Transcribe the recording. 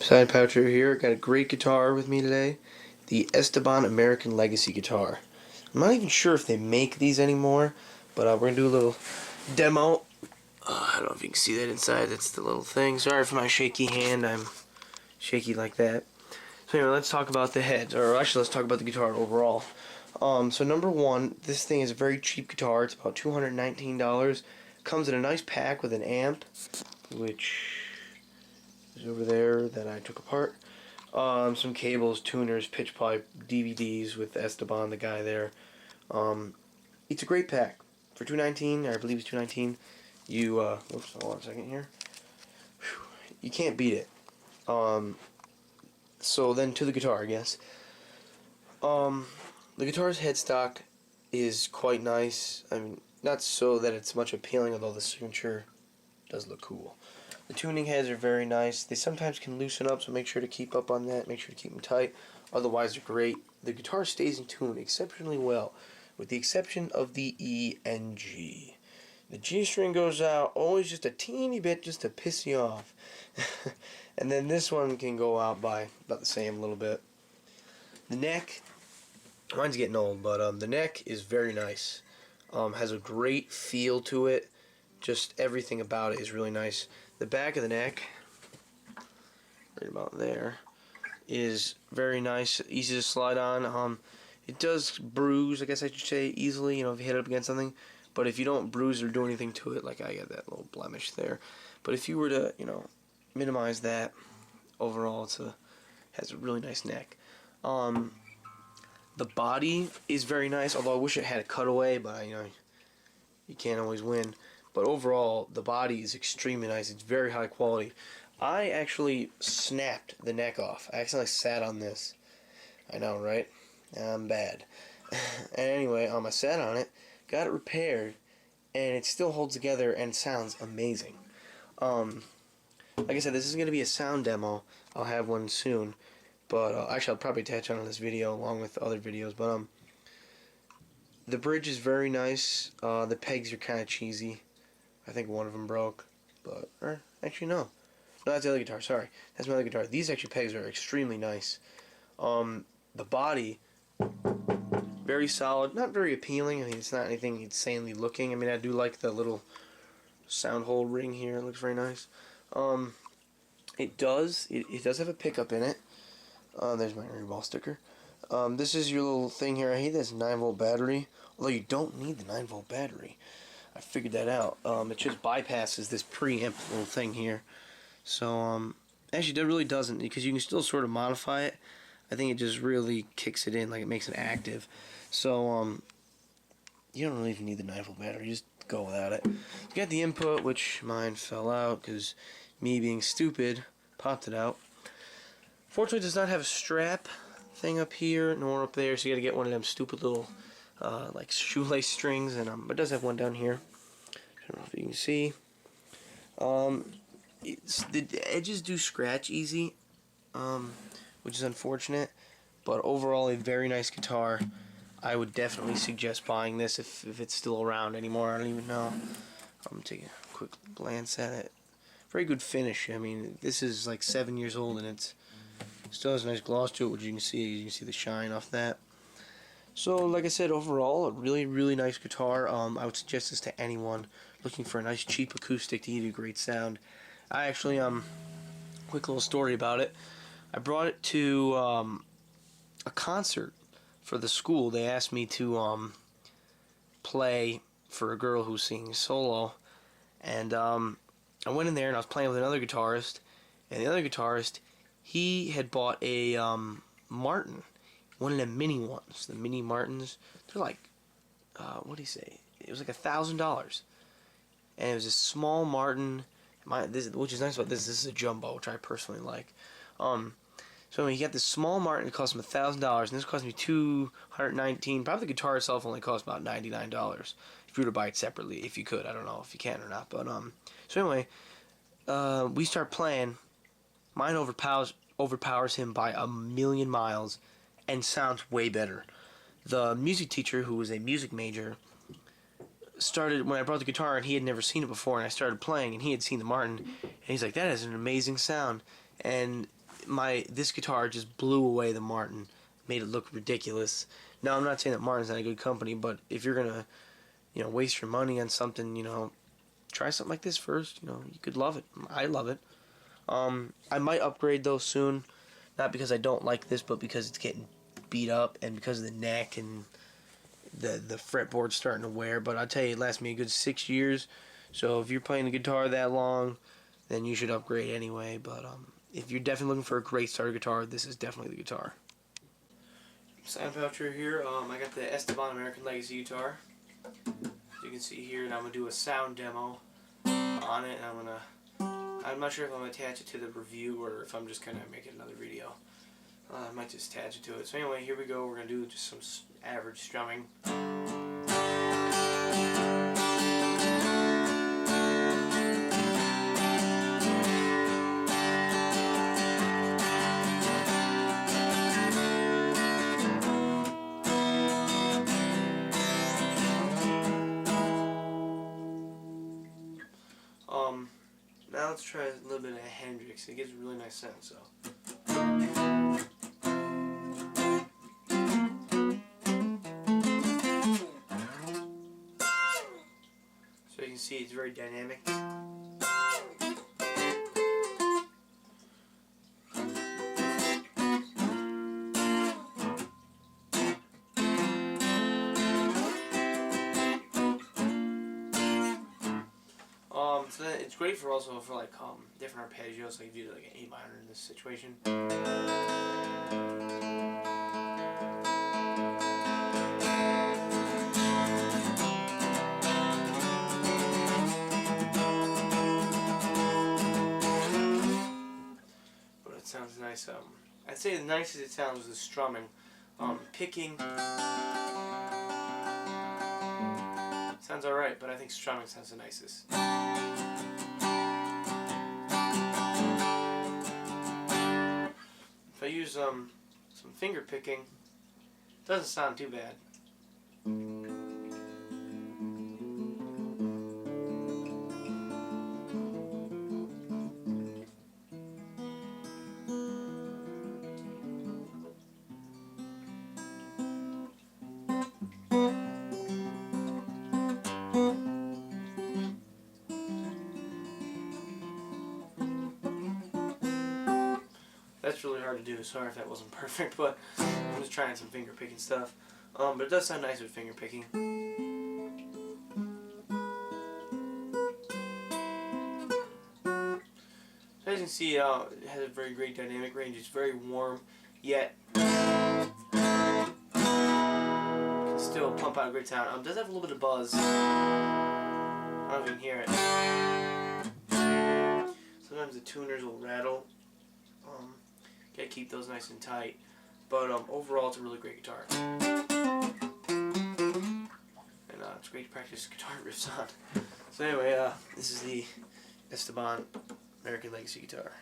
Side Poucher here. Got a great guitar with me today. The Esteban American Legacy guitar. I'm not even sure if they make these anymore, but we're going to do a little demo. I don't know if you can see that inside. That's the little thing. Sorry for my shaky hand. I'm shaky like that. So anyway, let's talk about the heads. Or actually, let's talk about the guitar overall. So number one, this thing is a very cheap guitar. It's about $219. Comes in a nice pack with an amp, which is over there that I took apart. Some cables, tuners, pitch pipe, DVDs with Esteban, the guy there. It's a great pack for $219. I believe it's $219. You oops, hold on a second here. You can't beat it. So then to the guitar, I guess. The guitar's headstock is quite nice. I mean, not so that it's much appealing, although the signature does look cool. The tuning heads are very nice. They sometimes can loosen up, so make sure to keep up on that. Make sure to keep them tight. Otherwise, they're great. The guitar stays in tune exceptionally well, with the exception of the E and G. The G string goes out always just a teeny bit, just to piss you off. And then this one can go out by about the same little bit. The neck, mine's getting old, but the neck is very nice. Has a great feel to it. Just everything about it is really nice. The back of the neck, right about there, is very nice, easy to slide on. It does bruise, I guess I should say, easily, if you hit it up against something. But if you don't bruise or do anything to it, like I got that little blemish there. But if you were to, minimize that, overall has a really nice neck. The body is very nice, although I wish it had a cutaway, but you can't always win. But overall, the body is extremely nice. It's very high quality. I actually snapped the neck off. I accidentally sat on this. I know, right? I'm bad. And anyway, I sat on it, got it repaired, and it still holds together and sounds amazing. Like I said, this is going to be a sound demo. I'll have one soon. But actually, I'll probably attach on this video along with other videos. But the bridge is very nice. The pegs are kind of cheesy. I think one of them broke, but actually no, that's the other guitar. Sorry, that's my other guitar. These actually pegs are extremely nice. The body, very solid, not very appealing. I mean, it's not anything insanely looking. I mean, I do like the little sound hole ring here. It looks very nice. It does have a pickup in it. There's my ball sticker. This is your little thing here. I hate this 9-volt battery. Although you don't need the 9-volt battery. I figured that out. It just bypasses this preamp little thing here. So, actually, it really doesn't, because you can still sort of modify it. I think it just really kicks it in, like it makes it active. So, you don't really even need the 9-volt battery. Just go without it. You got the input, which mine fell out, because me being stupid popped it out. Fortunately, it does not have a strap thing up here, nor up there, so you got to get one of them stupid little like shoelace strings, and it does have one down here. I don't know if you can see. The edges do scratch easy, which is unfortunate, but overall a very nice guitar. I would definitely suggest buying this if it's still around anymore. I don't even know. I'm taking a quick glance at it. Very good finish. I mean, this is like 7 years old, and it still has a nice gloss to it, which you can see. You can see the shine off that. So, like I said, overall, a really, really nice guitar. I would suggest this to anyone looking for a nice, cheap acoustic to give you great sound. I actually, quick little story about it. I brought it to a concert for the school. They asked me to play for a girl who's singing solo, and I went in there and I was playing with another guitarist, and the other guitarist, he had bought a Martin. One of the mini ones, the mini Martins. They're like, what do you say? It was like $1,000, and it was a small Martin. Which is nice about this. This is a jumbo, which I personally like. So anyway, he got this small Martin. It cost him $1,000, and this cost me $219. Probably the guitar itself only cost about $99 if you were to buy it separately. If you could, I don't know if you can or not. But so anyway, we start playing. Mine overpowers him by 1,000,000 miles. And sounds way better. The music teacher, who was a music major, started when I brought the guitar, and he had never seen it before, and I started playing, and he had seen the Martin, and he's like, that is an amazing sound. And this guitar just blew away the Martin, made it look ridiculous. Now I'm not saying that Martin's not a good company, but if you're gonna, waste your money on something, try something like this first. You could love it. I love it. I might upgrade though soon, not because I don't like this, but because it's getting beat up and because of the neck and the fretboard's starting to wear. But I'll tell you, it lasts me a good 6 years. So if you're playing the guitar that long, then you should upgrade anyway. But if you're definitely looking for a great starter guitar, this is definitely the guitar. Sound voucher here. I got the Esteban American Legacy guitar. As you can see here, and I'm gonna do a sound demo on it. And I'm not sure if I'm gonna attach it to the review or if I'm just gonna make it another video. I might just attach it to it. So anyway, here we go. We're gonna do just some average strumming. Now let's try a little bit of Hendrix. It gives a really nice sound. So you can see it's very dynamic. So it's great for also for like different arpeggios, like if you do like an A minor in this situation. But it sounds nice. I'd say the nicest it sounds is the strumming. Picking sounds alright, but I think strumming sounds the nicest. If I use some finger picking, it doesn't sound too bad. That's really hard to do. Sorry if that wasn't perfect, but I'm just trying some finger picking stuff. But it does sound nice with finger picking. So as you can see, it has a very great dynamic range. It's very warm, yet can still pump out a great sound. It does have a little bit of buzz. I don't know if you can hear it. Sometimes the tuners will rattle. Gotta keep those nice and tight. But overall, it's a really great guitar. And it's great to practice guitar riffs on. So anyway, this is the Esteban American Legacy guitar.